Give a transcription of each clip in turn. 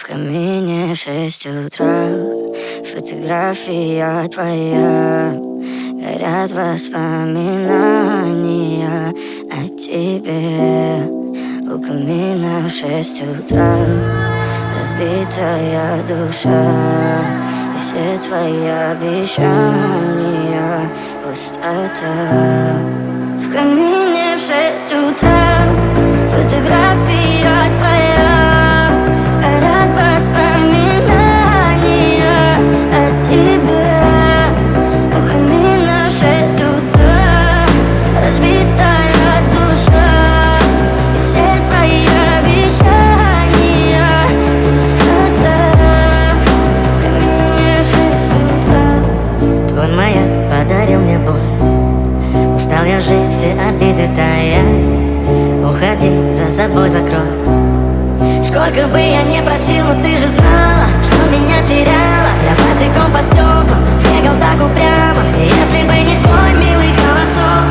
камине в 6 утра, фотография твоя. Горят воспоминания о тебе. У камина в 6 утра разбитая душа, и все твои обещания пустота. В камине в 6 утра фотография твоя. Горят воспоминания о тебе. У камина в 6 утра разбитая душа, и все твои обещания пустота. В камине в 6 утра. Твой маяк подарил мне боль. Устал я жить, все обиды тая. Уходи, за собой закрой. Сколько бы я не просил, но ты же знала, что меня теряла. Я босиком по стеклам бегал так упрямо. И если бы не твой милый голосок,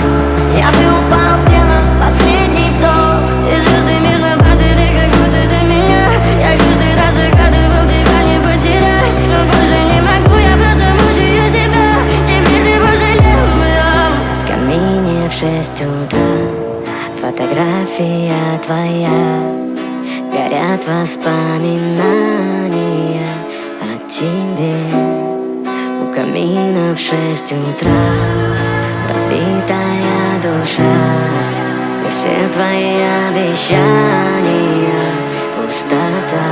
я бы упал, сделав последний вздох. И звезды мирно падали, как будто до меня. Я каждый раз загадывал тебя не потерять, но больше не могу, я просто мучаю себя. Теперь ты пожалел меня. В камине в 6 утра фотография твоя. Горят воспоминания о тебе. У камина в 6 утра разбитая душа, и все твои обещания пустота.